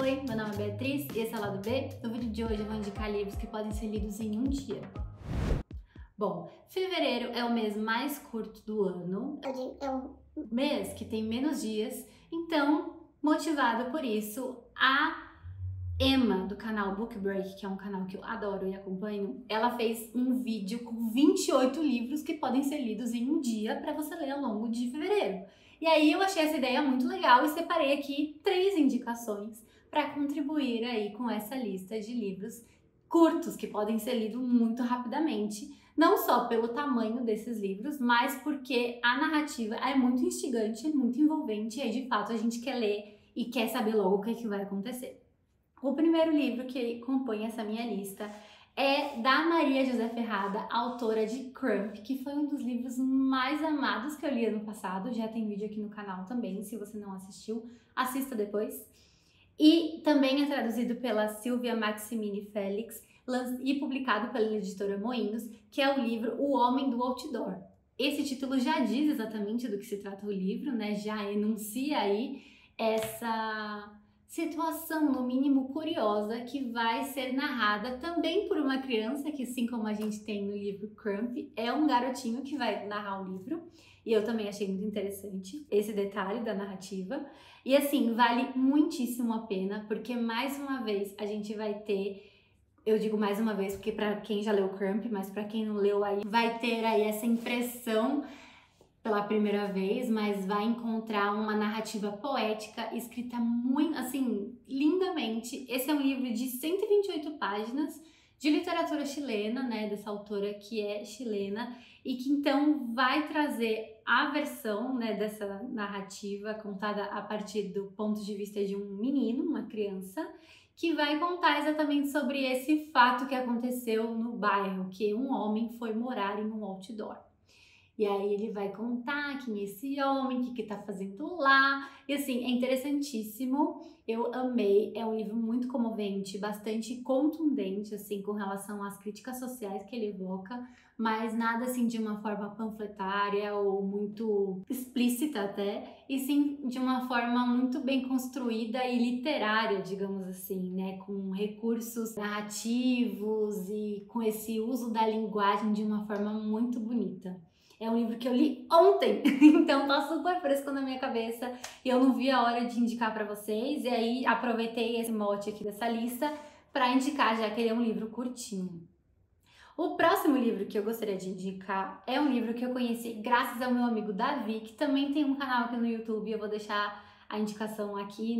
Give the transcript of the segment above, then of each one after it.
Oi, meu nome é Beatriz e esse é o Lado B. No vídeo de hoje eu vou indicar livros que podem ser lidos em um dia. Bom, fevereiro é o mês mais curto do ano, é um mês que tem menos dias, então, motivado por isso, a Emma, do canal Book Break, que é um canal que eu adoro e acompanho, ela fez um vídeo com 28 livros que podem ser lidos em um dia para você ler ao longo de fevereiro. E aí eu achei essa ideia muito legal e separei aqui 3 indicações para contribuir aí com essa lista de livros curtos que podem ser lidos muito rapidamente, não só pelo tamanho desses livros, mas porque a narrativa é muito instigante, muito envolvente e aí de fato a gente quer ler e quer saber logo o que é que vai acontecer. O primeiro livro que compõe essa minha lista é da Maria José Ferrada, autora de Crump, que foi um dos livros mais amados que eu li ano passado. Já tem vídeo aqui no canal também, se você não assistiu, assista depois. E também é traduzido pela Silvia Maximini Félix e publicado pela editora Moinhos, que é o livro O Homem do Outdoor. Esse título já diz exatamente do que se trata o livro, né? Já enuncia aí essa situação, no mínimo curiosa, que vai ser narrada também por uma criança, que assim como a gente tem no livro Crump, é um garotinho que vai narrar o livro. E eu também achei muito interessante esse detalhe da narrativa. E assim, vale muitíssimo a pena, porque mais uma vez a gente vai ter, eu digo mais uma vez porque para quem já leu Crump, mas para quem não leu aí, vai ter aí essa impressão pela primeira vez, mas vai encontrar uma narrativa poética escrita muito, assim, lindamente. Esse é um livro de 128 páginas de literatura chilena, né, dessa autora que é chilena e que então vai trazer a versão, né, dessa narrativa contada a partir do ponto de vista de um menino, uma criança, que vai contar exatamente sobre esse fato que aconteceu no bairro, que um homem foi morar em um outdoor. E aí ele vai contar quem é esse homem, o que tá fazendo lá. E assim, é interessantíssimo. Eu amei. É um livro muito comovente, bastante contundente, assim, com relação às críticas sociais que ele evoca, mas nada assim de uma forma panfletária ou muito explícita até, e sim de uma forma muito bem construída e literária, digamos assim, né? Com recursos narrativos e com esse uso da linguagem de uma forma muito bonita. É um livro que eu li ontem, então tá super fresco na minha cabeça e eu não vi a hora de indicar pra vocês. E aí aproveitei esse mote aqui dessa lista pra indicar, já que ele é um livro curtinho. O próximo livro que eu gostaria de indicar é um livro que eu conheci graças ao meu amigo Davi, que também tem um canal aqui no YouTube, eu vou deixar a indicação aqui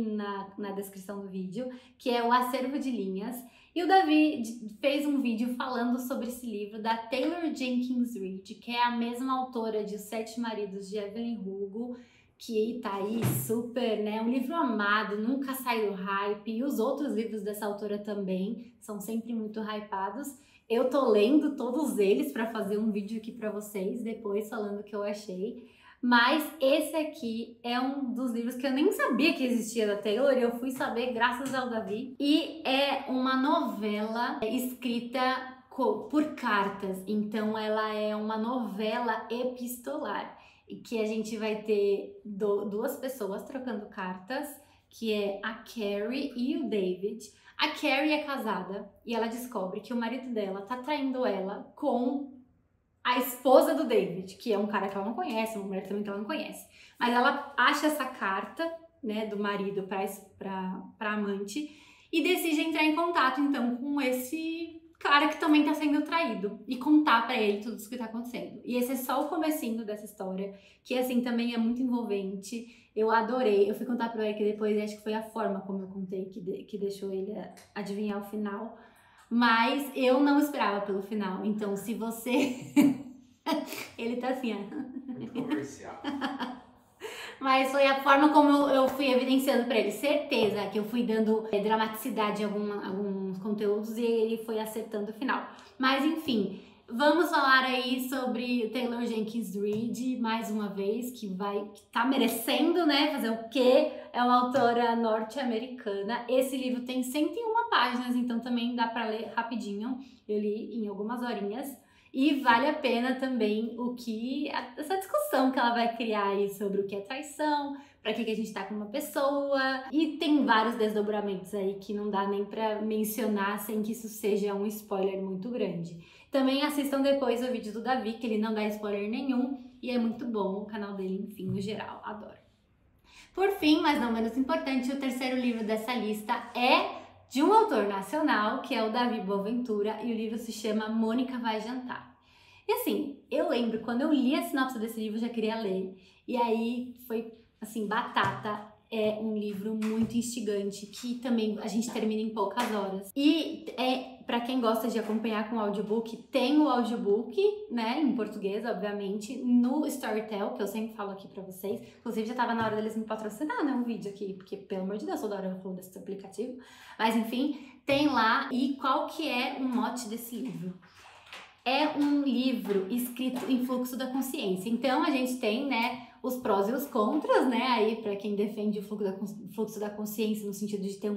na descrição do vídeo, que é o Acervo de Linhas. E o Davi fez um vídeo falando sobre esse livro da Taylor Jenkins Reid, que é a mesma autora de Os Sete Maridos de Evelyn Hugo, que tá aí super, né? Um livro amado, nunca sai do hype. E os outros livros dessa autora também são sempre muito hypados. Eu tô lendo todos eles para fazer um vídeo aqui para vocês depois falando o que eu achei. Mas esse aqui é um dos livros que eu nem sabia que existia da Taylor, eu fui saber graças ao Davi. E é uma novela escrita por cartas, então ela é uma novela epistolar. E que a gente vai ter duas pessoas trocando cartas, que é a Carrie e o David. A Carrie é casada e ela descobre que o marido dela tá traindo ela com a esposa do David, que é um cara que ela não conhece, uma mulher também que ela não conhece. Mas ela acha essa carta, né, do marido pra amante e decide entrar em contato, então, com esse cara que também tá sendo traído e contar pra ele tudo isso que tá acontecendo. E esse é só o comecinho dessa história, que, assim, também é muito envolvente. Eu adorei. Eu fui contar pra ele que depois, acho que foi a forma como eu contei que deixou ele adivinhar o final. Mas eu não esperava pelo final, então se você... Ele tá assim, ó. Muito comercial. Mas foi a forma como eu fui evidenciando pra ele. Certeza que eu fui dando dramaticidade em alguns conteúdos e ele foi acertando o final. Mas enfim, vamos falar aí sobre Taylor Jenkins Reid, mais uma vez, que tá merecendo, né, fazer o quê? É uma autora norte-americana. Esse livro tem 101 páginas, então também dá pra ler rapidinho. Eu li em algumas horinhas. E vale a pena também essa discussão que ela vai criar aí sobre o que é traição, pra que a gente tá com uma pessoa. E tem vários desdobramentos aí que não dá nem pra mencionar sem que isso seja um spoiler muito grande. Também assistam depois o vídeo do Davi, que ele não dá spoiler nenhum e é muito bom o canal dele, enfim, no geral, adoro. Por fim, mas não menos importante, o terceiro livro dessa lista é de um autor nacional, que é o Davi Boaventura, e o livro se chama Mônica Vai Jantar. E assim, eu lembro, quando eu li a sinopse desse livro, eu já queria ler, e aí foi, assim, batata. É um livro muito instigante, que também a gente termina em poucas horas. E para quem gosta de acompanhar com audiobook, tem o audiobook, né, em português, obviamente, no Storytel, que eu sempre falo aqui pra vocês. Inclusive, já tava na hora deles me patrocinar, né, um vídeo aqui, porque, pelo amor de Deus, toda hora eu falo desse aplicativo. Mas, enfim, tem lá. E qual que é o mote desse livro? É um livro escrito em fluxo da consciência. Então, a gente tem, né, os prós e os contras, né, aí para quem defende o fluxo da consciência no sentido de ter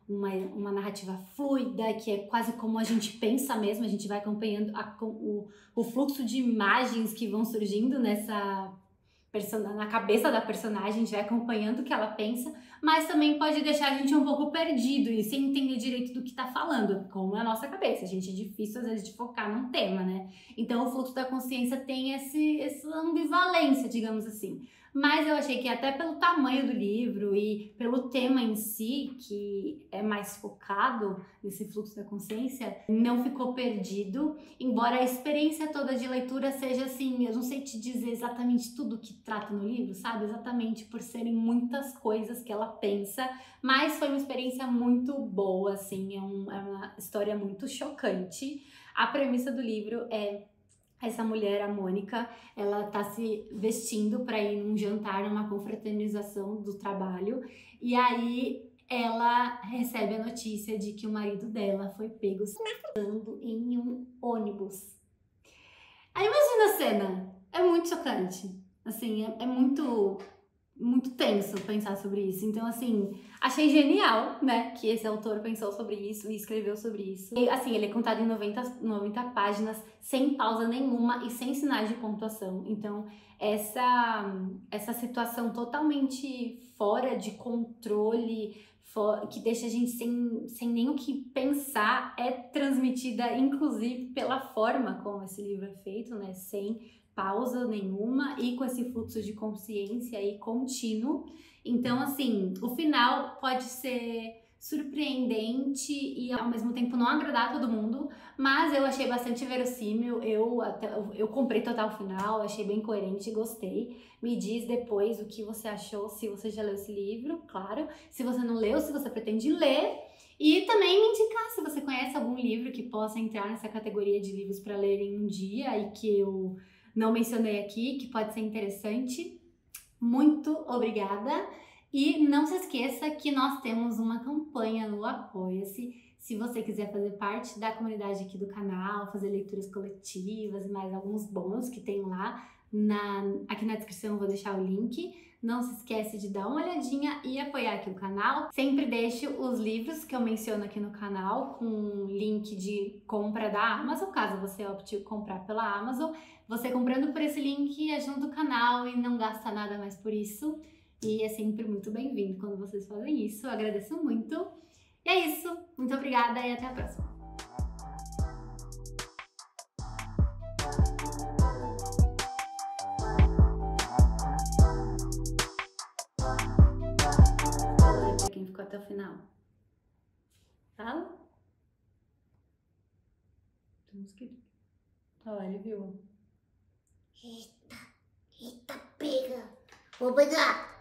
uma narrativa fluida, que é quase como a gente pensa mesmo, a gente vai acompanhando o fluxo de imagens que vão surgindo na cabeça da personagem, a gente vai acompanhando o que ela pensa, mas também pode deixar a gente um pouco perdido e sem entender direito do que tá falando, como é a nossa cabeça. A gente é difícil às vezes de focar num tema, né? Então o fluxo da consciência tem essa ambivalência, digamos assim. Mas eu achei que até pelo tamanho do livro e pelo tema em si, que é mais focado nesse fluxo da consciência, não ficou perdido, embora a experiência toda de leitura seja assim, eu não sei te dizer exatamente tudo que trata no livro, sabe? Exatamente por serem muitas coisas que ela pensa, mas foi uma experiência muito boa, assim, é uma história muito chocante. A premissa do livro é essa mulher, a Mônica, ela tá se vestindo para ir num jantar, numa confraternização do trabalho, e aí ela recebe a notícia de que o marido dela foi pego se matando em um ônibus. Aí imagina a cena, é muito chocante, assim, é muito tenso pensar sobre isso. Então, assim, achei genial, né, que esse autor pensou sobre isso e escreveu sobre isso. E, assim, ele é contado em 90 páginas, sem pausa nenhuma e sem sinais de pontuação. Então, essa situação totalmente fora de controle, que deixa a gente sem nem o que pensar, é transmitida, inclusive, pela forma como esse livro é feito, né, sem pausa nenhuma e com esse fluxo de consciência aí contínuo. Então, assim, o final pode ser surpreendente e ao mesmo tempo não agradar todo mundo, mas eu achei bastante verossímil. Eu comprei total o final, achei bem coerente, gostei. Me diz depois o que você achou, se você já leu esse livro, claro. Se você não leu, se você pretende ler. E também me indicar se você conhece algum livro que possa entrar nessa categoria de livros para ler em um dia e que eu não mencionei aqui, que pode ser interessante. Muito obrigada! E não se esqueça que nós temos uma campanha no Apoia-se. Se você quiser fazer parte da comunidade aqui do canal, fazer leituras coletivas e mais alguns bônus que tem lá, aqui na descrição eu vou deixar o link. Não se esquece de dar uma olhadinha e apoiar aqui o canal. Sempre deixo os livros que eu menciono aqui no canal com link de compra da Amazon, caso você opte comprar pela Amazon. Você comprando por esse link ajuda o canal e não gasta nada mais por isso. E é sempre muito bem-vindo quando vocês fazem isso. Eu agradeço muito. E é isso. Muito obrigada e até a próxima. Quem ficou até o final? Fala? Tem mosquito. Olha, ele viu. Eita, pega. Vou pegar.